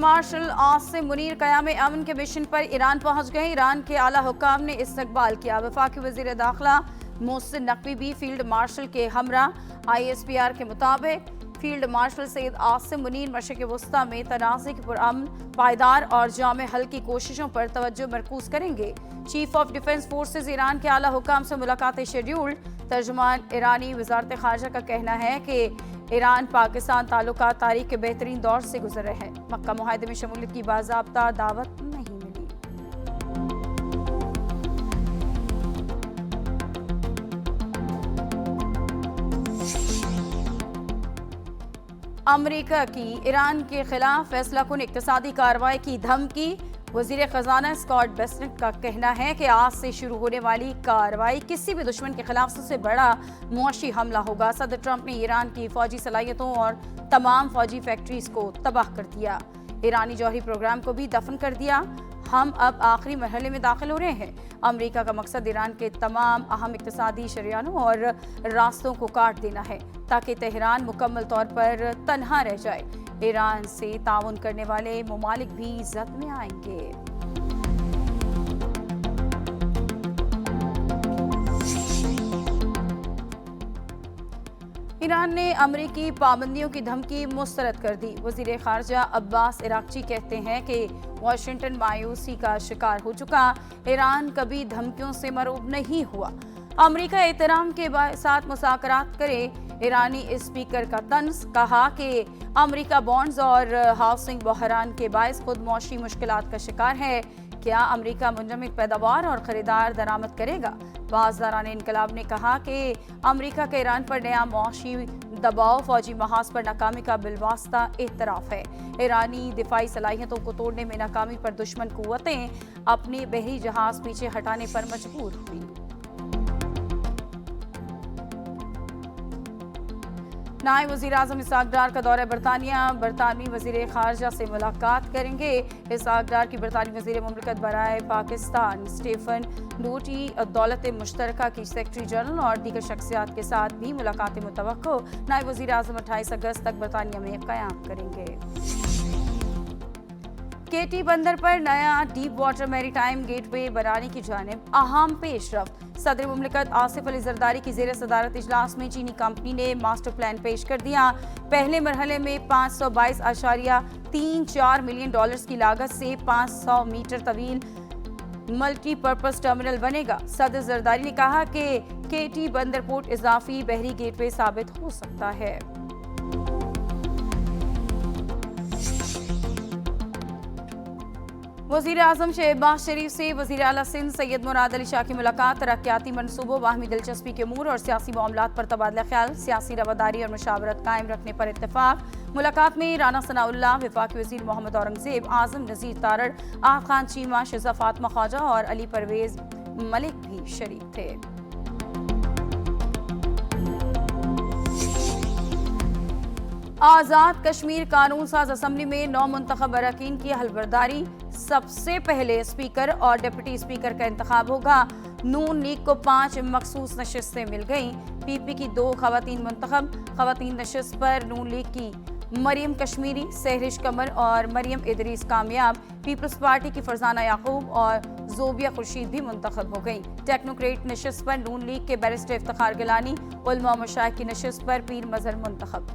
Martial Asim Munir क़याम अमन के mission पर Iran पहुंच गए। ईरान के आला हुक्काम ने इस्तकबाल किया। वफाकी वज़ीर दाखिला मोहसिन नकवी भी फील्ड मार्शल के हमरा। ISPR के मुताबिक फील्ड मार्शल सैयद आसिम मुनीर मशरिक़ वस्ता में तनाज़े के पुरअमन, पायदार और जामे हल की कोशिशों पर तवज्जो मरकूज करेंगे। Chief of defence forces Iran के आला हुक्काम से मुलाकातें शेड्यूल्ड। तर्जुमान ईरानी वज़ारत ख़ारजा का कहना है कि ईरान पाकिस्तान ताल्लुकात तारीख के बेहतरीन दौर से गुजर रहे हैं। मक्का मुआहदे में शमूलियत की बाज़ाब्ता दावत नहीं मिली। अमरीका की ईरान के खिलाफ फैसला कुन इक़्तिसादी कार्रवाई की धमकी। वज़ीर ख़जाना स्कॉट बेसेंट का कहना है कि आज से शुरू होने वाली कार्रवाई किसी भी दुश्मन के खिलाफ सबसे बड़ा मुआशी हमला होगा। सदर ट्रंप ने ईरान की फौजी सलाहियतों और तमाम फौजी फैक्ट्रीज को तबाह कर दिया। ईरानी जौहरी प्रोग्राम को भी दफन कर दिया। हम अब आखिरी मरहले में दाखिल हो रहे हैं। अमरीका का मकसद ईरान के तमाम अहम इक़्तिसादी शरियानों और रास्तों को काट देना है ताकि तेहरान मुकम्मल तौर पर तन्हा रह जाए। ईरान से ताउन करने वाले मुमालिक भी जद में आएंगे। ईरान ने अमरीकी पाबंदियों की धमकी मुस्तरद कर दी। वज़ीर ख़ारजा अब्बास इराक़ची कहते हैं कि वाशिंगटन मायूसी का शिकार हो चुका। ईरान कभी धमकियों से मरूब नहीं हुआ। अमरीका एहतराम के साथ मुज़ाकरात करे। ईरानी स्पीकर का तंज। कहा कि अमरीका बॉन्ड्स और हाउसिंग बहरान के बायस खुद मौशी मुश्किलात का शिकार है। क्या अमरीका मुंजमद पैदावार और खरीदार दरामद करेगा? बाज़दारान इनकलाब ने कहा कि अमरीका के ईरान पर नया मौशी दबाव फौजी महाज पर नाकामी का बिलवास्ता एतराफ़ है। ईरानी दिफाई सलाहियतों को तोड़ने में नाकामी पर दुश्मन कुव्वतें अपने बहरी जहाज पीछे हटाने पर मजबूर हुई। नायब वज़ीर आज़म इसहाक डार का दौरा बरतानिया। बरतानवी वज़ीर ख़ारजा से मुलाकात करेंगे। इसहाक डार की बरतानवी वज़ीर मुमलिकत बराए पाकिस्तान स्टीफन डोटी, दौलत मुश्तरका की सेक्रेटरी जनरल और दीगर शख्सियात के साथ भी मुलाकातें मुतवक्को। नायब वज़ीर आज़म 28 अगस्त तक बरतानिया में क़याम करेंगे। केटी बंदर पर नया डीप वाटर मैरीटाइम गेटवे बनाने की जानिब अहम पेशरफ्त। सदर मुमलिकत आसिफ अली जरदारी की ज़ेर सदारत इजलास में चीनी कंपनी ने मास्टर प्लान पेश कर दिया। पहले मरहले में 522.34 मिलियन डॉलर्स की लागत से 500 मीटर तवील मल्टीपर्पज़ टर्मिनल बनेगा। सदर जरदारी ने कहा कि केटी बंदर पोर्ट इजाफी बहरी गेटवे साबित हो सकता है। वज़ीर आज़म शहबाज शरीफ से वज़ीर आला सिंध सैयद मुराद अली शाह की मुलाकात। तरक्याती मनसूबों, बाहमी दिलचस्पी के अमूर और सियासी मामलात पर तबादला ख्याल। सियासी रवादारी और मुशावरत कायम रखने पर इत्तेफाक। मुलाकात में राना सनाउल्लाह, वफाकी वज़ीर मोहम्मद औरंगज़ेब, आज़म नज़ीर तारड़, आग खान चीमा, शिज़ा फातिमा ख्वाजा और अली परवेज़ मलिक भी शरीक थे। आज़ाद कश्मीर कानून साज असम्बली में 9 मुंतखब अरकान की हलबरदारी। सबसे पहले स्पीकर और डिप्टी स्पीकर का इंतखाब होगा। नून लीग को 5 मखसूस नशिस्तें मिल गईं। PP की 2 खवातीन मुंतखब। खवातीन नशिस्त पर नून लीग की मरियम कश्मीरी, सहरिश कमर और मरियम इदरीस कामयाब। पीपल्स पार्टी की फरजाना याकूब और जोबिया खुर्शीद भी मुंतखब हो गई। टेक्नोक्रेट नशिस्त पर नून लीग के बैरिस्टर इफ्तिखार गिलानी। उलमा मशाइख की नशिस्त पर पीर मजहर मुंतखब।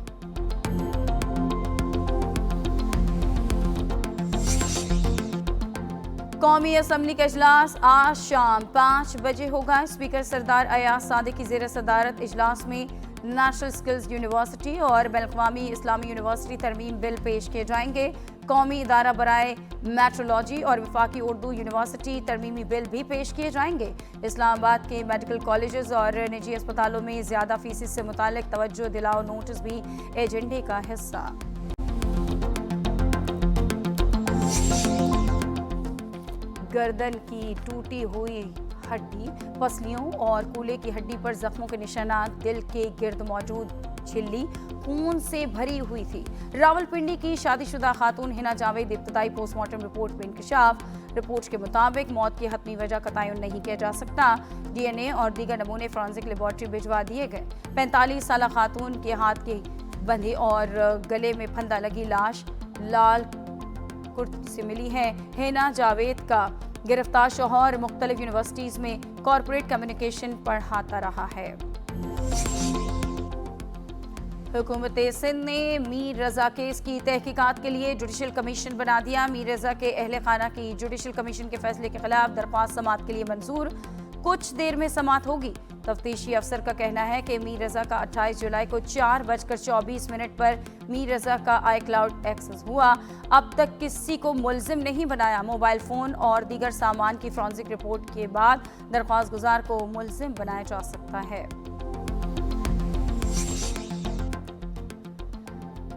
कौमी असम्बली का इजलास आज शाम 5 बजे होगा। स्पीकर सरदार अयाज सादिक की ज़ेर सदारत इजलास में नेशनल स्किल्स यूनिवर्सिटी और बैनुल-अक़वामी इस्लामी यूनिवर्सिटी तरमीम बिल पेश किए जाएंगे। कौमी इदारा बराए मेट्रोलॉजी और वफाकी उर्दू यूनिवर्सिटी तरमीमी बिल भी पेश किए जाएंगे। इस्लामाबाद के मेडिकल कॉलेजेस और निजी अस्पतालों में ज़्यादा फीसिद से मुतालिक तवज्जो दिलाओ नोटिस भी एजेंडे का हिस्सा। गर्दन की टूटी हुई हड्डी, पसलियों और कूल्हे की हड्डी पर जख्मों के निशानात दिल के गिर्द मौजूद झिल्ली खून से भरी हुई थी। रावलपिंडी की शादीशुदा खातून हिना जावेद इब्तदाई पोस्टमार्टम रिपोर्ट में इंकशाफ। रिपोर्ट के मुताबिक मौत की हतमी वजह का तयन नहीं किया जा सकता। DNA और दीगर नमूने फॉरेंसिक लेबॉर्ट्री भिजवा दिए गए। 45 साल खातून के हाथ की बंधी और गले में फंदा लगी लाश लाल कुर्द से मिली है। हिना जावेद का गिरफ्तार शौहर मुख्तलिफ यूनिवर्सिटीज में कॉर्पोरेट कम्युनिकेशन पढ़ाता रहा है। हुकूमत सिंध ने मीर रजा केस की तहकीकात के लिए जुडिशल कमीशन बना दिया। मीर रजा के अहले खाना की जुडिशल कमीशन के फैसले के खिलाफ दरख्वास्त समाअत के लिए मंजूर। कुछ देर में समाअत होगी। तफ्तीशी अफसर का कहना है कि मीर रजा का 28 जुलाई को 4:24 पर मीर रजा का आई क्लाउड एक्सेस हुआ। अब तक किसी को मुल्जिम नहीं बनाया। मोबाइल फोन और दीगर सामान की फॉरेंसिक रिपोर्ट के बाद दरख्वास्त गुजार को मुल्जिम बनाया जा सकता है।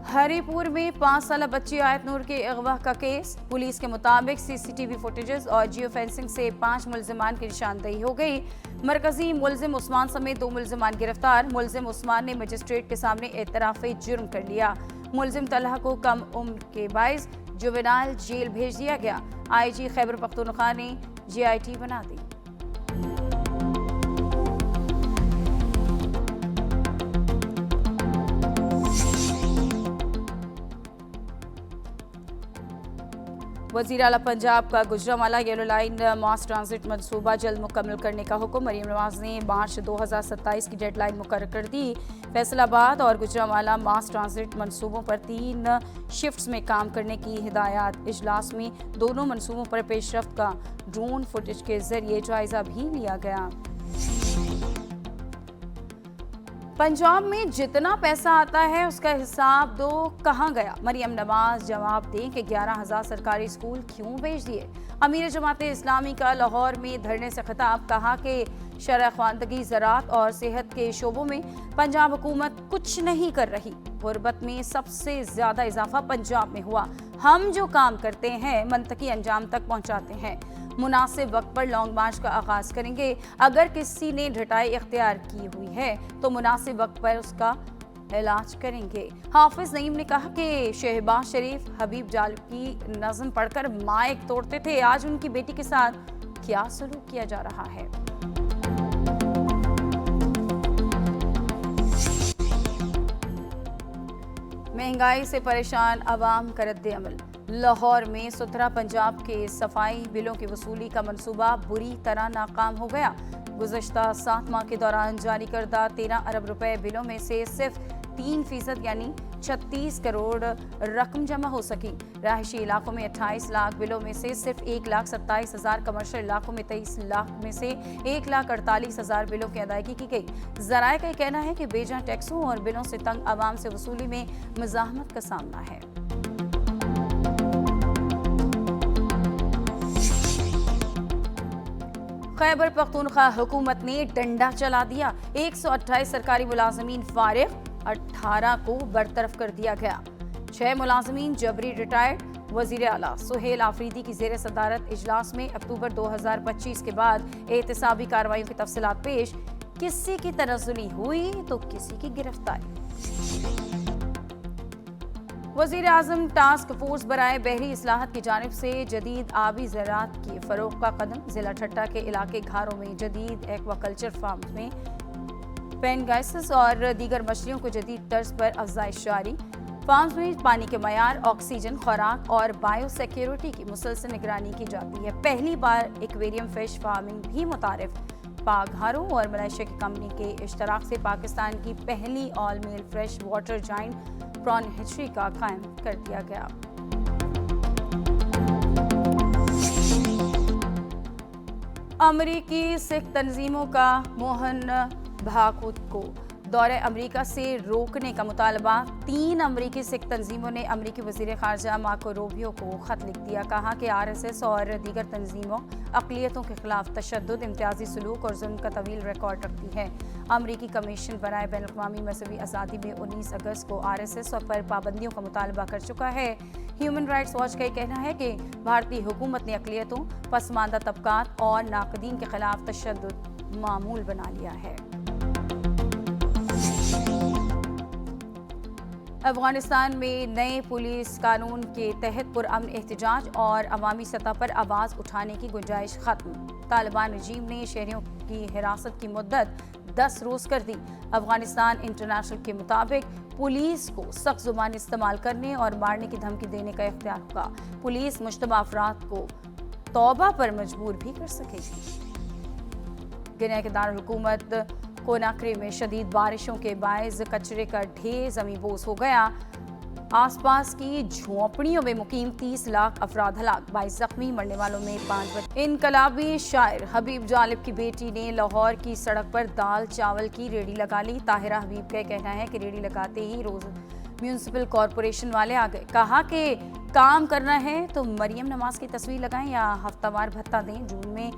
हरीपुर में 5 साल बच्ची आयत नूर के अगवा का केस। पुलिस के मुताबिक सीसीटीवी फुटेजेस और जियो फेंसिंग से 5 मुल्जिमान की निशानदेही हो गई। मरकजी मुल्जिम उस्मान समेत 2 मुल्जिमान गिरफ्तार। मुल्जिम उस्मान ने मजिस्ट्रेट के सामने एतराफ़े जुर्म कर लिया। मुल्जिम तलहा को कम उम्र के बाइस जुवेनाइल जेल भेज दिया गया। IG खैबर पख्तूनख्वा ने GIT बना दी। वज़ीर आला पंजाब का गुजरांवाला येलो लाइन मास ट्रांजिट मंसूबा जल्द मुकम्मल करने का हुक्म। मरीम नवाज ने मार्च 2027 की डेडलाइन मुकर्रर कर दी। फैसलाबाद और गुजरांवाला मास ट्रांजिट मंसूबों पर 3 शिफ्ट्स में काम करने की हिदायत। इजलास में दोनों मंसूबों पर पेशरफ्त का ड्रोन फुटेज के जरिए जायजा भी लिया गया। पंजाब में जितना पैसा आता है उसका हिसाब दो, कहाँ गया? मरियम नवाज जवाब दें कि 11,000 सरकारी स्कूल क्यों भेज दिए? अमीर जमात इस्लामी का लाहौर में धरने से खिताब। कहा कि शरह ख्वानदगी, ज़राअत और सेहत के शोबों में पंजाब हुकूमत कुछ नहीं कर रही। गुर्बत में सबसे ज़्यादा इजाफा पंजाब में हुआ। हम जो काम करते हैं मंतकी अंजाम तक पहुँचाते हैं। मुनासिब वक्त पर लॉन्ग मार्च का आगाज करेंगे। अगर किसी ने ढटाई इख्तियार की हुई है तो मुनासिब वक्त पर उसका इलाज करेंगे। हाफिज नईम ने कहा कि शहबाज शरीफ हबीब जाल की नज़म पढ़कर माइक तोड़ते थे। आज उनकी बेटी के साथ क्या सलूक किया जा रहा है? महंगाई से परेशान अवाम का रद्द अमल। लाहौर में सुथरा पंजाब के सफाई बिलों की वसूली का मंसूबा बुरी तरह नाकाम हो गया। गुज़श्ता 7 माह के दौरान जारी करदा 13 अरब रुपए बिलों में से सिर्फ 3% यानी 36 करोड़ रकम जमा हो सकी। रहायशी इलाकों में 28 लाख बिलों में से सिर्फ 1,27,000, कमर्शियल इलाकों में 23 लाख में से 1,48,000 बिलों की अदायगी की गई। ज़राए का कहना है कि बेजा टैक्सों और बिलों से तंग आवाम से वसूली में मज़ाहमत का सामना है। खैबर पख्तूनख्वा हुकूमत ने डंडा चला दिया। 128 सरकारी मुलाजमीन फारिग, 18 को बरतरफ कर दिया गया। 6 मुलाजमीन जबरी रिटायर्ड। वज़ीर आला सुहेल आफरीदी की ज़ेर सदारत इजलास में अक्टूबर 2025 के बाद एहतसाबी कार्रवाइयों की तफसीलात पेश। किसी की तनज़्ज़ुली हुई तो किसी की गिरफ्तारी। वज़ीर आज़म टास्क फोर्स बराए बहरी इस्लाहत की जानिब से जदीद आबी ज़राअत की फ़रोग़ का कदम। ज़िला ठट्टा के इलाके घारों में जदीद एक्वाकल्चर फार्म में पेनगाइसिस और दीगर मछलियों को जदीद तर्ज पर अफ़ज़ाइश जारी। फार्म में पानी के मयार, ऑक्सीजन, खुराक और बायो सिक्योरिटी की मुसलसल निगरानी की जाती है। पहली बार एक्वेरियम फिश फार्मिंग भी मुतारिफ। पाक घारों और मलेशिया की कंपनी के इश्तराक से पाकिस्तान की पहली all male fresh water giant prawn history का कायम कर दिया गया। अमरीकी सिख तंजीमों का मोहन भागवत को दौरे अमरीका से रोकने का मुतालबा। 3 अमरीकी सिख तंजीमों ने अमरीकी वज़ीर ख़ारजा मार्को रूबियो को ख़त लिख दिया। कहा कि RSS और दीगर तंजीमों अक़लियतों के खिलाफ तशद्दुद, इम्तियाजी सलूक और जुल्म का तवील रिकॉर्ड रखती है। अमरीकी कमीशन बराए बैनुल-अक़वामी मज़हबी आज़ादी में 19 अगस्त को RSS पर पाबंदियों का मुतालबा कर चुका है। ह्यूमन राइट्स वॉच का कहना है कि भारतीय हुकूमत ने अक़लियतों, पसमानदा तबकात और नाक़दीन के खिलाफ तशद्दुद मामूल बना लिया है। अफगानिस्तान में नए पुलिस कानून के तहत पुरअमन एहतजाज और अवामी सतह पर आवाज़ उठाने की गुंजाइश खत्म। तालिबान रजीम ने शहरियों की हिरासत की मुद्दत 10 रोज कर दी। अफगानिस्तान इंटरनेशनल के मुताबिक पुलिस को सख्त जुबान इस्तेमाल करने और मारने की धमकी देने का इख्तियार होगा। पुलिस मुश्तबा अफराद को तौबा पर मजबूर भी कर सकेगी। गिनी के दारुल हुकूमत कोनाक्री में शदीद बारिशों के बायस कचरे का ढेर ज़मींबोस हो गया। आसपास की झोंपड़ियों में मुकीम 30 लाख अफराद हलाक, 22 जख्मी, मरने वालों में 5 बच्चे। इनकलाबी शायर हबीब जालिब की बेटी ने लाहौर की सड़क पर दाल चावल की रेडी लगा ली। ताहिरा हबीब का कहना है कि रेडी लगाते ही रोज म्यूनिसिपल कॉरपोरेशन वाले आ गए, कहा कि काम करना है तो मरियम नवाज की तस्वीर लगाएं या हफ्तावार भत्ता दें। जून में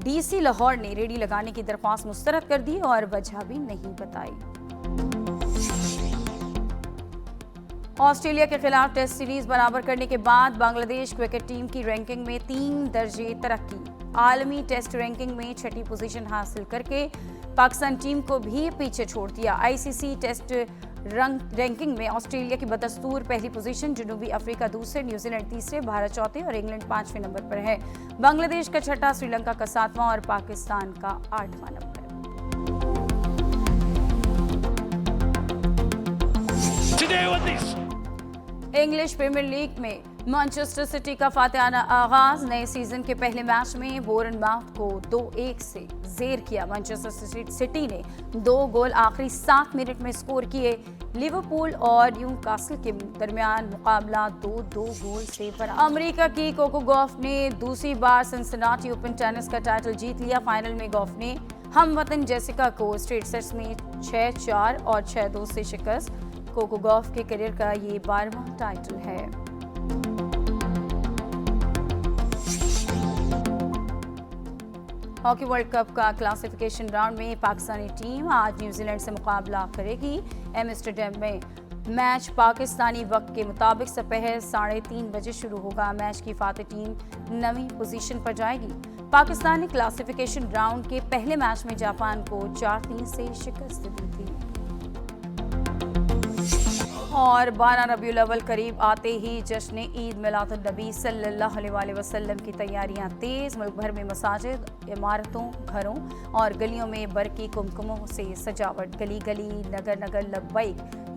डीसी लाहौर ने रेडी लगाने की दरख्वास्त मुस्तरद कर दी और वजह भी नहीं बताई। ऑस्ट्रेलिया के खिलाफ टेस्ट सीरीज बराबर करने के बाद बांग्लादेश क्रिकेट टीम की रैंकिंग में 3 दर्जे तरक्की। आलमी टेस्ट रैंकिंग में 6ठी पोजीशन हासिल करके पाकिस्तान टीम को भी पीछे छोड़ दिया। आईसीसी टेस्ट रैंकिंग में ऑस्ट्रेलिया की बदस्तूर पहली पोजीशन, जनूबी अफ्रीका दूसरे, न्यूजीलैंड तीसरे, भारत चौथे और इंग्लैंड 5वें नंबर पर है। बांग्लादेश का 6ठा, श्रीलंका का 7वां और पाकिस्तान का 8वां नंबर। इंग्लिश प्रीमियर लीग में मैनचेस्टर सिटी का फातिहाना आगाज। नए सीजन के पहले मैच में बोरनमाउथ को 2-1 से जेर किया। मैनचेस्टर सिटी ने 2 गोल आखिरी 7 मिनट में स्कोर किए। लिवरपूल और न्यूकासल के दरमियान मुकाबला 2-2 गोल से बना। अमेरिका की कोको गॉफ ने दूसरी बार सिंसिनाटी ओपन टेनिस का टाइटल जीत लिया। फाइनल में गॉफ ने हमवतन जेसिका को स्ट्रेट सेट्स में 6-4 और 6-2 से शिकस्त। कोको गॉफ के करियर का ये 12वां टाइटल है। हॉकी वर्ल्ड कप का क्लासिफिकेशन राउंड में पाकिस्तानी टीम आज न्यूजीलैंड से मुकाबला करेगी। एम्स्टर्डम में मैच पाकिस्तानी वक्त के मुताबिक दोपहर 3:30 बजे शुरू होगा। मैच की फातेह टीम 9वीं पोजीशन पर जाएगी। पाकिस्तान ने क्लासिफिकेशन राउंड के पहले मैच में जापान को 4-3 से शिकस्त दी थी। और 12 रबीउल अव्वल करीब आते ही जश्न ईद मिलादुन नबी सल्लल्लाहु अलैहि वसल्लम की तैयारियां तेज। मुल्क भर में मसाजिद, इमारतों, घरों और गलियों में बरकी कुमकुमों से सजावट। गली गली, नगर नगर लब्बैक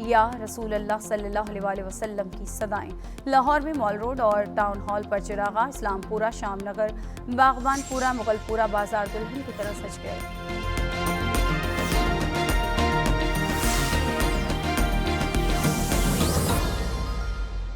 या रसूल अल्लाह सल्लल्लाहु अलैहि वसल्लम की सदाएं। लाहौर में मॉल रोड और टाउन हॉल पर चिरागा, इस्लामपुरा, शामनगर, बागबानपुरा, मुगलपुरा बाजार दुल्हन की तरह सज गए।